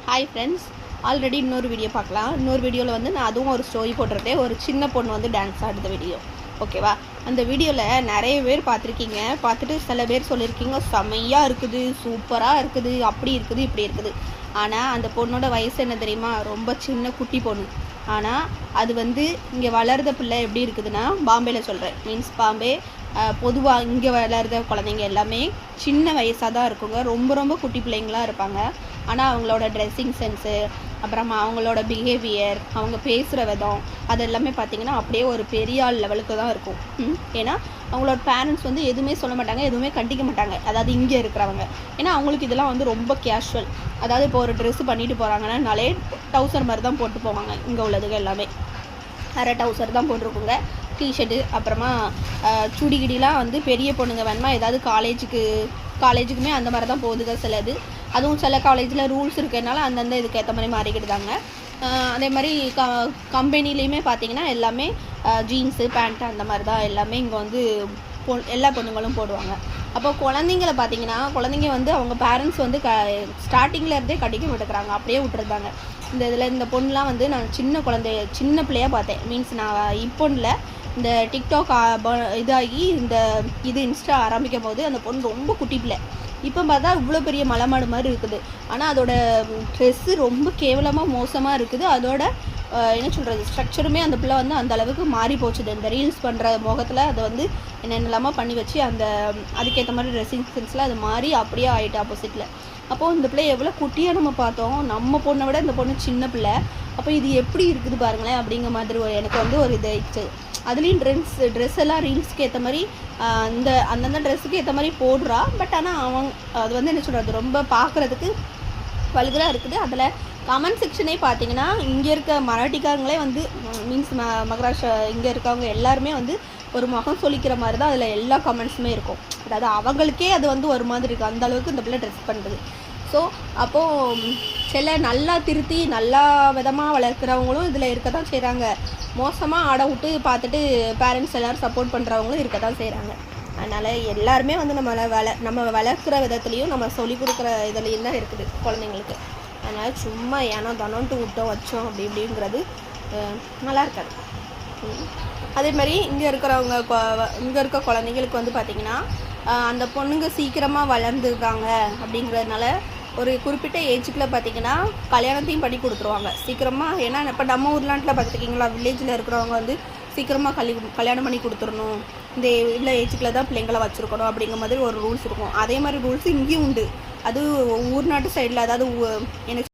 Hi friends, already இன்னொரு video பார்க்கலாம். இன்னொரு வீடியோவில் வந்து நான் அதுவும் ஒரு ஸ்டோரி போட்டிருந்தேன். ஒரு சின்ன பொண்ணு வந்து டான்ஸ் ஆடுற வீடியோ, ஓகேவா? அந்த வீடியோவில் நிறைய பேர் பார்த்துருக்கீங்க. பார்த்துட்டு சில பேர் சொல்லியிருக்கீங்க செம்மையாக இருக்குது, சூப்பராக இருக்குது, அப்படி இருக்குது, இப்படி இருக்குது. ஆனால் அந்த பொண்ணோட வயசு என்ன தெரியுமா? ரொம்ப சின்ன குட்டி பொண்ணு. ஆனால் அது வந்து இங்கே வளர்ந்த பிள்ளை எப்படி இருக்குதுன்னா, பாம்பேயில் சொல்கிறேன், மீன்ஸ் பாம்பே பொதுவாக இங்கே வளர்கிற குழந்தைங்க எல்லாமே சின்ன வயசாக தான் இருக்குங்க. ரொம்ப ரொம்ப குட்டி பிள்ளைங்களாக இருப்பாங்க. ஆனால் அவங்களோட ட்ரெஸ்ஸிங் சென்ஸு, அப்புறமா அவங்களோட பிஹேவியர், அவங்க பேசுகிற விதம், அது எல்லாமே பார்த்திங்கன்னா அப்படியே ஒரு பெரிய ஆள் லெவலுக்கு தான் இருக்கும். ஏன்னா அவங்களோட பேரண்ட்ஸ் வந்து எதுவுமே சொல்ல மாட்டாங்க, எதுவுமே கண்டிக்க மாட்டாங்க. அதாவது இங்கே இருக்கிறவங்க, ஏன்னா அவங்களுக்கு இதெல்லாம் வந்து ரொம்ப கேஷுவல். அதாவது இப்போ ஒரு ட்ரெஸ்ஸு பண்ணிட்டு போகிறாங்கன்னாலே டவுசர் மாதிரி தான் போட்டு போவாங்க. இங்கே உள்ளதுங்க எல்லாமே அரை டவுசர் தான் போட்டிருக்குங்க, டிஷர்ட்டு, அப்புறமா சுடிகிடிலாம் வந்து பெரிய பொண்ணுங்க வேணுமா ஏதாவது காலேஜுக்குமே அந்த மாதிரி தான் போகுதுங்க சிலது. அதுவும் சில காலேஜில் ரூல்ஸ் இருக்கிறதுனால அந்தந்த இதுக்கு ஏற்ற மாதிரி மாறிக்கிடுதாங்க. அதே மாதிரி கம்பெனிலேயுமே பார்த்திங்கன்னா எல்லாமே ஜீன்ஸு பேண்ட்டு அந்த மாதிரி தான் எல்லாமே இங்கே வந்து எல்லா பொண்ணுங்களும் போடுவாங்க. அப்போ குழந்தைங்கள பார்த்திங்கன்னா, குழந்தைங்க வந்து அவங்க பேரண்ட்ஸ் வந்து ஸ்டார்டிங்கில் இருந்தே கடிக்க மாட்டேங்கிறாங்க, அப்படியே விட்டுருந்தாங்க. இந்த பொண்ணுலாம் வந்து நான் சின்ன பிள்ளையாக பார்த்தேன். மீன்ஸ் நான் இப்போன்ல இந்த டிக்டாக் இதாகி இது இன்ஸ்டா ஆரம்பிக்கும் போது அந்த பொண்ணு ரொம்ப குட்டி பிள்ளை. இப்போ பார்த்தா இவ்வளோ பெரிய மலைமாடு மாதிரி இருக்குது. ஆனால் அதோட ட்ரெஸ்ஸு ரொம்ப கேவலமாக மோசமாக இருக்குது. அதோட என்ன சொல்கிறது, ஸ்ட்ரக்சருமே அந்த பிள்ளை வந்து அந்த அளவுக்கு மாறி போச்சுது. இந்த ரீல்ஸ் பண்ணுற முகத்தில் அதை வந்து என்னென்னலாமா பண்ணி வச்சு அதுக்கேற்ற மாதிரி ட்ரெஸ்ஸிங் சென்ஸில் அது மாறி அப்படியே ஆகிட்டு ஆப்போசிட்டில். அப்போது இந்த பிள்ளை எவ்வளோ குட்டியாக நம்ம பார்த்தோம், நம்ம பொண்ணை விட இந்த பொண்ணு சின்ன பிள்ளை. அப்போ இது எப்படி இருக்குது பாருங்களேன் அப்படிங்கிற மாதிரி எனக்கு வந்து ஒரு இது ஆயிடுச்சு. அதுலேயும் ட்ரெஸ் எல்லாம் ரீல்ஸ்க்கு ஏற்ற மாதிரி அந்தந்த ட்ரெஸ்ஸுக்கு ஏற்ற மாதிரி போடுறா. பட் ஆனால் அது வந்து என்ன சொல்கிறது, ரொம்ப பார்க்குறதுக்கு வல்கராக இருக்குது. அதில் கமெண்ட் செக்ஷனே பார்த்தீங்கன்னா இங்கே இருக்க மராட்டிக்காரங்களே வந்து மீன்ஸ் மகாராஷ்டிரா இங்கே இருக்கவங்க எல்லாருமே வந்து ஒரு முகம் சொல்லிக்கிற மாதிரி தான் அதில் எல்லா கமெண்ட்ஸுமே இருக்கும். அதாவது அவங்களுக்கே அது வந்து ஒரு மாதிரி இருக்குது, அந்த அளவுக்கு இந்த பிள்ளை ட்ரெஸ் பண்ணுறது. ஸோ அப்போது சில நல்லா திருத்தி நல்ல விதமாக வளர்க்குறவங்களும் இதில் இருக்க தான் செய்கிறாங்க. மோசமாக ஆட விட்டு பார்த்துட்டு பேரண்ட்ஸ் எல்லோரும் சப்போர்ட் பண்ணுறவங்களும் இருக்க தான் செய்கிறாங்க. அதனால் எல்லாருமே வந்து நம்ம வளர்க்குற விதத்துலேயும் நம்ம சொல்லிக் கொடுக்குற இதுலேயும் தான் இருக்குது குழந்தைங்களுக்கு. அதனால் சும்மா ஏனோ தனோன்ட்டு விட்டோம் வச்சோம் அப்படி இப்படிங்கிறது நல்லா இருக்காது. அதே மாதிரி இங்கே இருக்க குழந்தைங்களுக்கு வந்து பார்த்திங்கன்னா அந்த பொண்ணுங்க சீக்கிரமாக வளர்ந்துருக்காங்க அப்படிங்கிறதுனால ஒரு குறிப்பிட்ட ஏஜுக்குள்ளே பார்த்திங்கன்னா கல்யாணத்தையும் பண்ணி கொடுத்துருவாங்க சீக்கிரமாக. ஏன்னா இப்போ நம்ம ஊர்லாண்டில் பார்த்துருக்கீங்களா, வில்லேஜில் இருக்கிறவங்க வந்து சீக்கிரமாக கல்யாணம் பண்ணி கொடுத்துடணும், இந்த இவ்வளோ ஏஜுக்குள்ளே தான் பிள்ளைங்களை வச்சுருக்கணும் அப்படிங்கிற மாதிரி ஒரு ரூல்ஸ் இருக்கும். அதே மாதிரி ரூல்ஸ் இங்கேயும் உண்டு. அது ஊர் நாட்டு சைடில், அதாவது எனக்கு